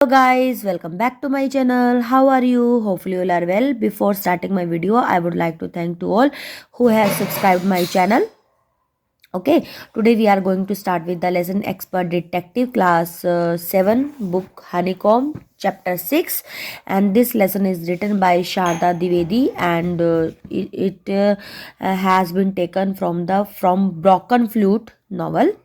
Hello guys, welcome back to my channel. How are you? Hopefully you all are well. Before starting my video, I would like to thank to all who have subscribed my channel. Okay, today we are going to start with the lesson Expert Detective class 7 book Honeycomb chapter 6, and this lesson is written by Sharda Dwivedi, and it has been taken from Broken Flute novel.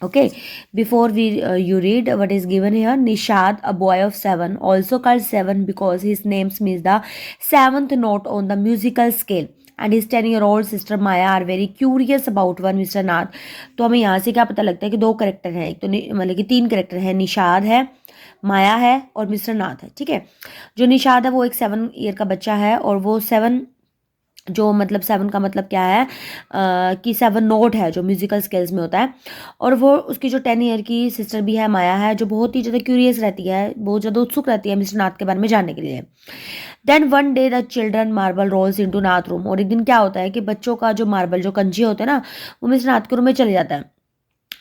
Okay, before we you read what is given here. Nishad, a boy of 7, also called 7 because his name means the seventh note on the musical scale, and his 10-year-old sister Maya are very curious about one Mr. Nath. तो हमें यहाँ से क्या पता लगता है कि दो करेक्टर हैं, एक तो मतलब कि तीन करेक्टर हैं, निषाद है, माया है और मिस्टर नाथ है. ठीक है, जो निषाद है वो एक 7 ईयर का बच्चा है, और वो 7 जो मतलब 7 का मतलब क्या है कि 7 नोट है जो म्यूजिकल स्केल्स में होता है. और वो उसकी जो 10 ईयर की सिस्टर भी है माया है, जो बहुत ही ज़्यादा क्यूरियस रहती है, बहुत ज़्यादा उत्सुक रहती है मिस्टर नाथ के बारे में जानने के लिए. Then one day the children marble rolls into Nath room. और एक दिन क्या होता है कि बच्चों का जो मार्बल जो कंचे होते हैं ना, वो मिस्टर नाथ के रूम में चले जाता है.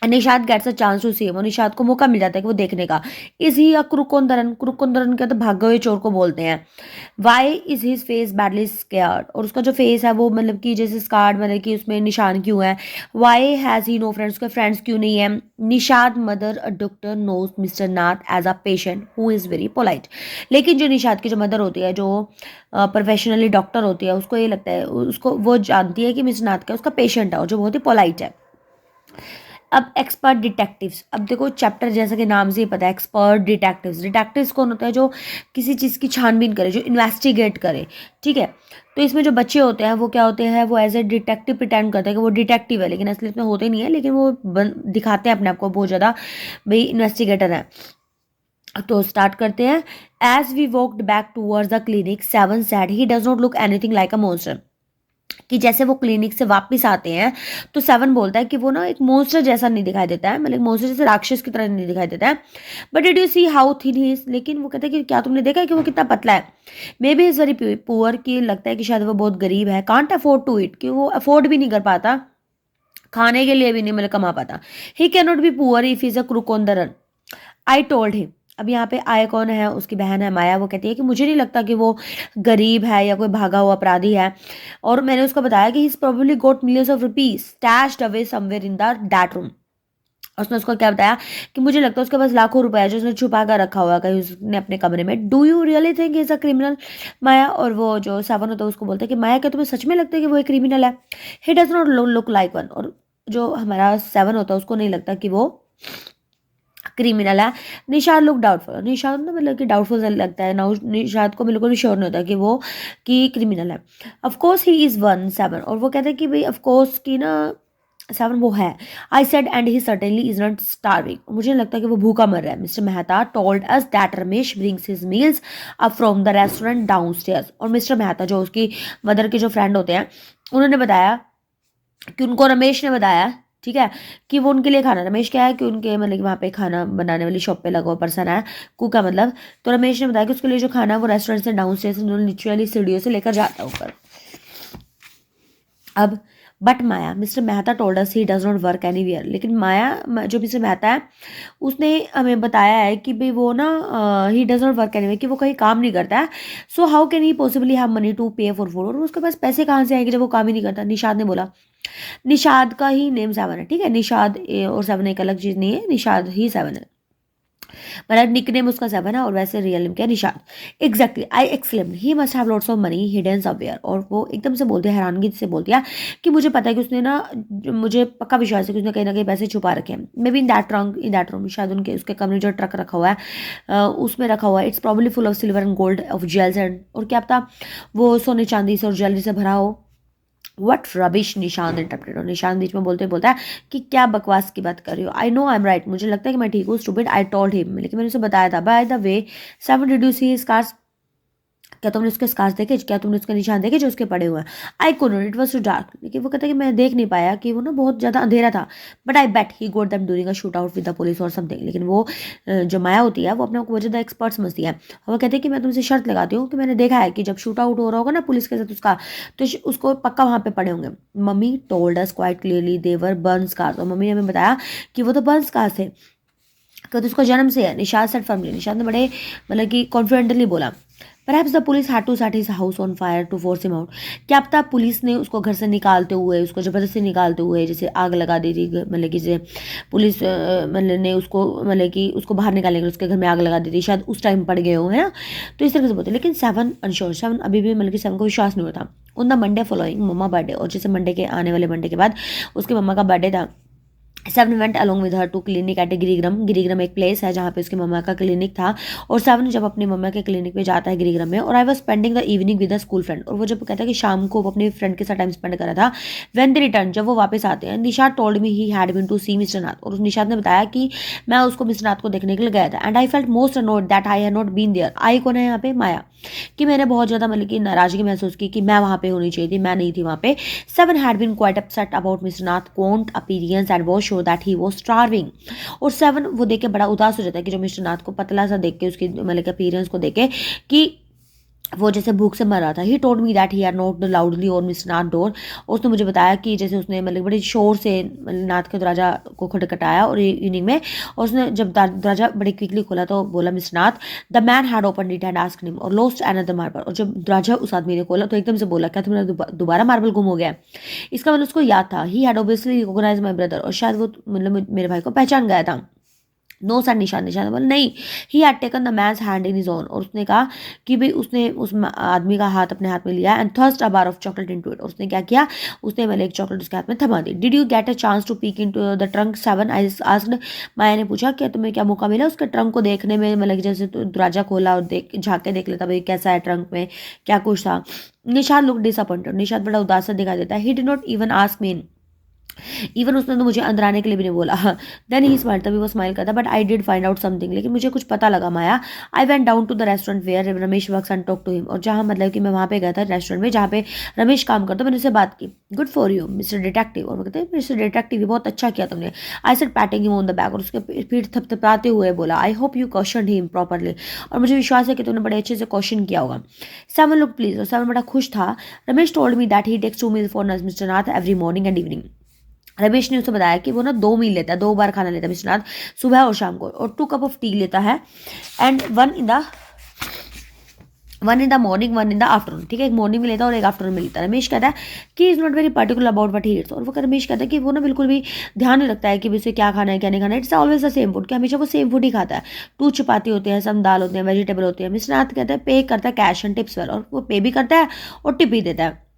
Nishad gets a chance to see him. और निषाद को मौका मिल जाता है कि वो देखने का. इज ही अ क्रुकोंदरन. क्रुकोंदरन क्या तो भागे हुए चोर को बोलते हैं. Why is his face badly scarred. और उसका जो फेस है वो मतलब कि जैसे स्कार्ड, मतलब कि उसमें निशान क्यों है. Why has he no friends. उसके फ्रेंड्स क्यों नहीं है. Nishad mother a doctor knows mister Nath as a patient who is very polite. लेकिन जो निषाद की जो मदर होती है, जो प्रोफेशनली डॉक्टर होती है, उसको ये लगता है, उसको वो जानती है कि मिस्टर नाथ का उसका पेशेंट है और जो बहुत ही पोलाइट है. अब एक्सपर्ट डिटेक्टिव्स. अब देखो चैप्टर जैसा कि नाम से ही पता है, एक्सपर्ट डिटेक्टिव्स. डिटेक्टिव्स कौन होता है, जो किसी चीज़ की छानबीन करे, जो इन्वेस्टिगेट करे. ठीक है, तो इसमें जो बच्चे होते हैं वो क्या होते हैं, वो एज ए डिटेक्टिव प्रिटेंड करते हैं कि वो डिटेक्टिव है, लेकिन असलियत में होते नहीं है, लेकिन वो दिखाते हैं अपने आप को बहुत ज़्यादा भाई इन्वेस्टिगेटर है. तो स्टार्ट करते हैं. As we walked back towards the clinic, 7 said he does not look anything like a monster. कि जैसे वो क्लिनिक से वापस आते हैं तो 7 बोलता है कि वो ना एक मोन्स्टर जैसा नहीं दिखाई देता है, मतलब मोन्स्टर जैसे राक्षस की तरह नहीं दिखाई देता है. But did you see how thin he is. लेकिन वो कहता है कि क्या तुमने देखा है कि वो कितना पतला है. Maybe is very poor. कि लगता है कि शायद वो बहुत गरीब है. Can't afford to eat. कि वो अफोर्ड भी नहीं कर पाता, खाने के लिए भी नहीं मतलब कमा पाता. He can not be poor if is a crook on the run. I told him. अब यहाँ पे आय कौन है, उसकी बहन है माया. वो कहती है कि मुझे नहीं लगता कि वो गरीब है या कोई भागा हुआ अपराधी है. और मैंने उसको बताया कि he is probably got millions of rupees stashed away somewhere in the that room. उसने उसको क्या बताया कि मुझे लगता है उसके पास लाखों रुपए है जो उसने छुपा कर रखा हुआ है कहीं उसने अपने कमरे में. Do you really think is a criminal Maya. और वो जो 7 होता है उसको बोलता है कि माया क्या तुम्हें सच में लगता है कि वो एक क्रिमिनल है. ही does not look like one. और जो हमारा 7 होता है उसको नहीं लगता कि वो क्रिमिनल है. Nishad look doubtful. निषाद ना मतलब कि डाउटफुल लगता है ना, निषाद को बिल्कुल भी श्योर नहीं होता कि वो कि क्रिमिनल है. Of course he is 7. और वो कहते हैं कि भाई ऑफकोर्स कि ना 7 वो है. I said and he certainly is not starving. मुझे नहीं लगता कि वो भूखा मर रहा है. Mister Mehta told us that Ramesh brings his meals up from the restaurant down stairs. और मिस्टर मेहता जो उसकी मदर के जो फ्रेंड होते हैं, उन्होंने बताया कि उनको रमेश ने बताया, ठीक है, कि वो उनके लिए खाना. रमेश क्या है कि उनके मतलब कि वहाँ पे खाना बनाने वाली शॉप पे लगा हुआ पर्सन है, कुक का मतलब. तो रमेश ने बताया कि उसके लिए जो खाना है वो रेस्टोरेंट से डाउन स्टेयर से लिटरली सीढ़ियों से लेकर जाता है ऊपर. अब but Maya mister Mehta told us he does not work anywhere. लेकिन माया जो मिस्टर मेहता है उसने हमें बताया है कि भाई वो ना he does not work anywhere, कि वो कहीं काम नहीं करता है. So how can he possibly have money to pay for food. और उसके पास पैसे कहाँ से आएंगे जब वो काम ही नहीं करता. निषाद ने बोला. निषाद का ही नेम 7 है. ठीक है, निषाद और 7 एक अलग चीज़ नहीं है, निषाद ही 7 है. मतलब निक नेम उसका 7 है और वैसे रियल नेम क्या है, Nishad. Exactly I exclaimed he must have lots of money hidden somewhere. और वो एकदम से बोलते हैं, हैरानगी से बोलती है कि मुझे पता है कि उसने ना, मुझे पक्का विश्वास है कि उसने कहीं ना कहीं पैसे छुपा रखे हैं. May be in that room. शायद उनके उसके कमरे जो ट्रक रखा हुआ है उसमें रखा हुआ है. It's probably full of silver and gold of jewels and. और क्या पता वो सोने चांदी से और ज्वेलरी से भरा हो. What rubbish. निशांत इंटरप्रेट. और निशांत बीच में बोलते बोलता है कि क्या बकवास की बात कर रही हो. I know I am right. मुझे लगता है कि मैं ठीक हूँ. स्टूपिड. आई टोल्ड हिम. लेकिन मैंने उसे बताया था. By the way 7 did you see his cars. क्या तुमने उसके स्कार्स देखे, क्या तुमने उसके निशान देखे जो उसके पड़े हुए हैं. I couldn't. It was too dark. लेकिन वो कहता है कि मैं देख नहीं पाया, कि वो ना बहुत ज़्यादा अंधेरा था. But I bet he got them during a shoot out with the police or something. लेकिन वो जो माया होती है वो अपने आप को बहुत ज़्यादा एक्सपर्ट समझती है. और वो कहते हैं कि मैं तुमसे शर्त लगाती हूँ कि मैंने देखा है कि जब शूट आउट हो रहा होगा ना पुलिस के साथ उसका, तो उसको पक्का वहाँ पे पड़े होंगे. Mummy told us quite clearly they were burn scars. और मम्मी ने हमें बताया कि वो तो बर्न स्कार्स थे. तो उसका जन्म से है। निशाद सेड फर्मली, निशाद ने बड़े मतलब कि कॉन्फिडेंटली बोला। Perhaps the police had to set his house on fire to force him out. क्या पता पुलिस ने उसको घर से निकालते हुए, उसको ज़बरदस्ती निकालते हुए जैसे आग लगा दी थी, मतलब कि जैसे पुलिस मतलब ने उसको मतलब कि उसको बाहर निकालने के लिए उसके घर में आग लगा दी थी, शायद उस टाइम पड़ गए हो, है ना। तो इस तरह से बोलते। लेकिन सेवन अनश्योर, सेवन अभी भी मतलब कि सेवन को विश्वास नहीं होता। On the Monday following mamma birthday, और जैसे मंडे के आने वाले मंडे के बाद उसके मम्मा का बर्थडे था। Seven went along with her to clinic at Girigram. Girigram एक प्लेस है जहाँ पे उसकी मम्मा का क्लिनिक था, और सेवन जब अपनी मम्मा के क्लिनिक में जाता है गिरिग्राम में, और I was spending the evening with a school friend, और वो जब कहता है कि शाम को वो अपने फ्रेंड के साथ टाइम स्पेंड करा था। व्हेन दे रिटर्न, जब वो वापस आते हैं, Nishad told me he had been to see mister Nath, और उस निशाद ने बताया कि मैं उसको मिस्टर नाथ को देखने के लिए गया था। And I felt most annoyed that I had not been there. आई कौन है यहाँ पे? माया। कि मैंने बहुत ज़्यादा मतलब कि नाराजगी महसूस की कि मैं वहाँ पे होनी चाहिए थी, मैं नहीं थी वहाँ पे। Seven had been quite upset about mister Nath gaunt appearance and was sure that he was starving. और सेवन वो देख के बड़ा उदास हो जाता है कि जो मिस्टर नाथ को पतला सा देख के, उसकी मतलब अपीरियंस को देख के कि वो जैसे भूख से मर रहा था। He told me that he had not loudly और मिस्टर नाथ डोर, और उसने मुझे बताया कि जैसे उसने मतलब बड़े शोर से नाथ के दरवाजा को खटखटाया और इवनिंग में, और उसने जब दरवाजा बड़ी क्विकली खोला तो बोला mister Nath, the man had open it and asked him और लॉस्ट अनदर मार्बल। और जब दरवाजा उस आदमी ने खोला तो एकदम से बोला, क्या तुम्हारा दोबारा मार्बल गुम हो गया? इसका मतलब उसको याद था। He had obviously recognise my brother, और शायद वो मतलब मेरे भाई को पहचान गया था। नो सर, निशान। निशान बोला नहीं। He had taken the man's hand in his own, और उसने कहा कि भाई उसने उस आदमी का हाथ अपने हाथ में लिया, and thrust a bar of chocolate into it, और उसने क्या किया, उसने मतलब एक चॉकलेट उसके हाथ में थमा दी। Did you get a chance to peek into the trunk Seven, I asked. Maya ने पूछा क्या तुम्हें क्या मौका मिला उसके ट्रंक को देखने में, मतलब जैसे दरवाजा खोला और देख झाँक के देख लेता भाई कैसा है ट्रंक में, क्या कुछ था। निशाद लुक डिसअपॉइंटेड, निशाद बड़ा उदास सा दिखाई देता है। He did not even ask me, even उसने तो मुझे अंदर आने के लिए भी नहीं बोला। देन ही स्माइल, तभी वो स्माइल करता, but I did find out something, लेकिन मुझे कुछ पता लगा Maya. I went down to the restaurant where Ramesh works and talk to him, और जहाँ मतलब कि मैं वहाँ पे गया था रेस्टोरेंट में जहाँ पे रमेश काम करता, मैंने उससे बात की। Good for you mister detective, और वो कहते हैं मिस्टर डिटेक्टिव ये बहुत अच्छा किया तुमने। I said patting him on the back, और उसके पीठ थपथपाते हुए बोला, I hope you question him properly, और मुझे विश्वास है कि तुमने बड़े अच्छे से क्वेश्चन किया होगा। सेवन लुक प्लीज, और सेवन बड़ा खुश था। Ramesh told me that he takes 2 meal for mister Nath every morning and evening. Ramesh ने उसे बताया कि वो ना 2 मील लेता है, 2 बार खाना लेता है मिस्टर नाथ, सुबह और शाम को, और 2 कप ऑफ टी लेता है, and one in the morning, one in the afternoon. ठीक है, एक मॉर्निंग में लेता है और एक आफ्टरनून में लेता है। रमेश कहता है कि is not very particular about what he eats, और वो रमेश कहता है कि वो ना बिल्कुल भी ध्यान नहीं रखता है कि उसे क्या खाना है क्या नहीं खाना है। It's always the same food, कि हमेशा वो सेम फूड ही खाता है। 2 चपाती होते हैं, सम दाल होते हैं, वेजिटेबल होते हैं। मिस्टर नाथ कहता है पे करता है कैश एंड टिप्स वेल, और वो पे भी करता है और टिप भी देता है।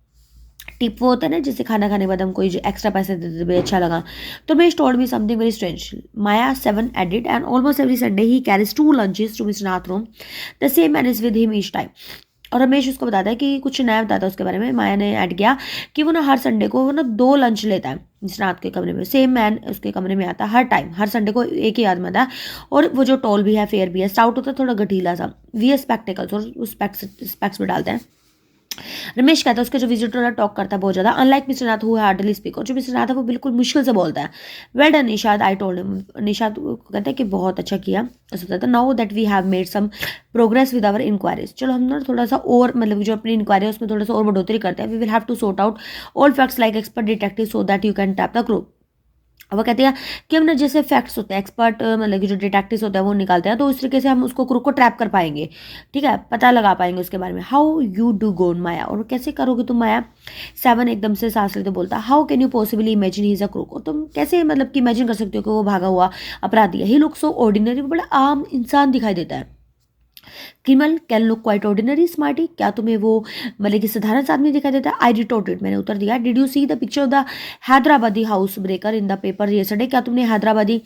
टिप वो होता है ना जैसे खाना खाने के बाद हम कोई जो एक्स्ट्रा पैसे दे देते, अच्छा लगा। तो Ramesh told me something very strange, Maya seven added, and almost every Sunday he carries 2 lunches to mister Nath room, the same manage with him each time. और रमेश उसको बताता है कि कुछ नया बताता है उसके बारे में। माया ने ऐड किया कि वो ना हर संडे को वो ना 2 लंच लेता है मिस्टर नाथ के कमरे में। सेम मैन उसके कमरे में आता है हर टाइम, हर संडे को एक ही आदमी आता है, और वो जो टॉल भी है, फेयर भी है, स्टाउट होता है, थोड़ा गठीला सा, वी स्पेक्टिकल्स, और स्पेक्स भी डालते हैं। रमेश कहता है उसके जो विजिटर टॉक करता है बहुत ज़्यादा, unlike mister Nath who hardly speak, और जो मिस्टर नाथ है वो बिल्कुल मुश्किल से बोलता है। Well done Nishad, I told him. Nishad कहता है कि बहुत अच्छा किया। उसको कहता है now that we have made some progress with our inquiries, चलो हम ना थोड़ा सा और मतलब जो अपनी इंक्वायरी है उसमें थोड़ा सा और बढ़ोतरी करते हैं। We will have to sort out all facts like expert detective so that you can tap the crew. वो कहते हैं कि हम ना जैसे फैक्ट्स होते हैं, एक्सपर्ट मतलब कि जो डिटेक्टिव्स होते हैं वो निकालते हैं, तो इस तरीके से हम उसको क्रू को ट्रैप कर पाएंगे, ठीक है, पता लगा पाएंगे उसके बारे में। हाउ यू डू गोन माया, और कैसे करोगे तुम माया? सेवन एकदम से सांस लेते बोलता, how can you possibly imagine he is a crew, और तुम कैसे मतलब कि इमेजिन कर सकते हो कि वो भागा हुआ अपराधी है। ही लुक सो ऑर्डिनरी, वो बड़ा आम इंसान दिखाई देता है। Criminal can look quite ordinary smarty, क्या तुम्हें वो मतलब कि साधारण आदमी दिखाई देता है? आई रिटोर्टेड, मैंने उत्तर दिया, did you see the picture of the Hyderabadi house breaker in the paper yesterday, क्या तुमने हैदराबादी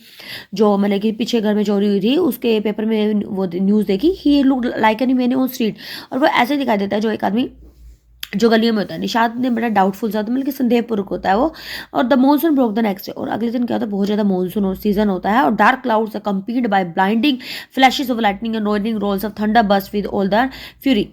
जो मतलब कि पीछे घर में चोरी हुई थी उसके पेपर में वो न्यूज़ देखी? He look like any man on street, और वो ऐसे दिखाई देता है जो एक आदमी जो गलियों में होता है। निशाद ने बड़ा डाउटफुल सा, मतलब कि संदेहपूर्वक होता है वो। और the monsoon broke the next day, और अगले दिन क्या होता है, बहुत ज़्यादा मानसून और सीजन होता है, और dark clouds accompanied by blinding flashes of lightning and rolling rolls of thunder burst with all the fury.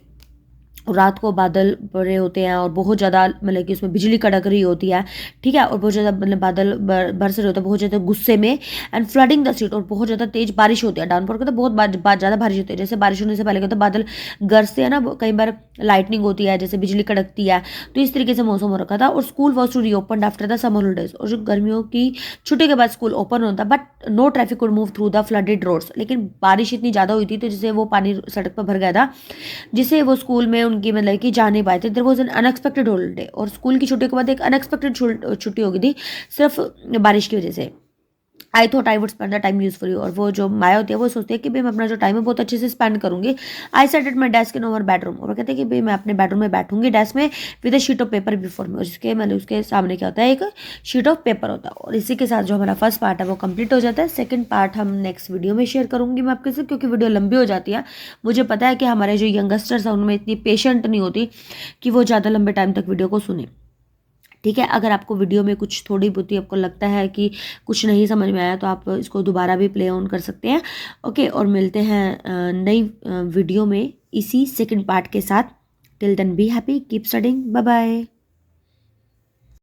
रात को बादल बड़े होते हैं और बहुत ज़्यादा मतलब कि उसमें बिजली कड़क रही होती है, ठीक है, और बहुत ज़्यादा मतलब बादल बरस रहे होते हैं बहुत ज़्यादा गुस्से में, एंड फ्लडिंग द स्ट्रीट, और बहुत ज़्यादा तेज बारिश होती है। डाउनपोर का तो बहुत ज़्यादा बारिश होती है, जैसे बारिश होने से पहले क्या होता है, बादल गरजते हैं ना, कई बार लाइटनिंग होती है, जैसे बिजली कड़कती है। तो इस तरीके से मौसम हो रखा था। और school was to reopen after the summer holidays, और जो गर्मियों की छुट्टी के बाद स्कूल ओपन होता, but no traffic could move through the flooded roads, लेकिन बारिश इतनी ज़्यादा हुई थी तो जिससे वो पानी सड़क पर भर गया था, जिसे वो स्कूल में उनकी मतलब कि जा नहीं पाए थे। There was an unexpected holiday, और स्कूल की छुट्टी के बाद एक अनएक्सपेक्टेड छुट्टी हो गई थी सिर्फ बारिश की वजह से। I thought I would spend the time use for you, और वो जो माया होती है वो सोचती है कि भाई मैं अपना जो टाइम है बहुत अच्छे से स्पेंड करूंगी। I set at my desk in our bedroom, और वो कहते हैं कि भाई मैं अपने बेडरूम में बैठूंगी डेस्क में with a sheet of paper before में, और जिसके मतलब उसके सामने क्या होता है, एक शीट ऑफ पेपर होता है। और इसी के साथ जो हमारा फर्स्ट पार्ट है वो कंप्लीट हो जाता है। सेकंड पार्ट हम नेक्स्ट वीडियो में शेयर करूंगी मैं आपके साथ, क्योंकि वीडियो लंबी हो जाती है। मुझे पता है कि हमारे जो यंगस्टर्स हैं उनमें इतनी पेशेंट नहीं होती कि वो ज़्यादा लंबे टाइम तक वीडियो को सुने, ठीक है। अगर आपको वीडियो में कुछ थोड़ी बहुत ही आपको लगता है कि कुछ नहीं समझ में आया तो आप इसको दोबारा भी प्ले ऑन कर सकते हैं, ओके। और मिलते हैं नई वीडियो में इसी सेकंड पार्ट के साथ। Till then be happy, keep studying, bye bye.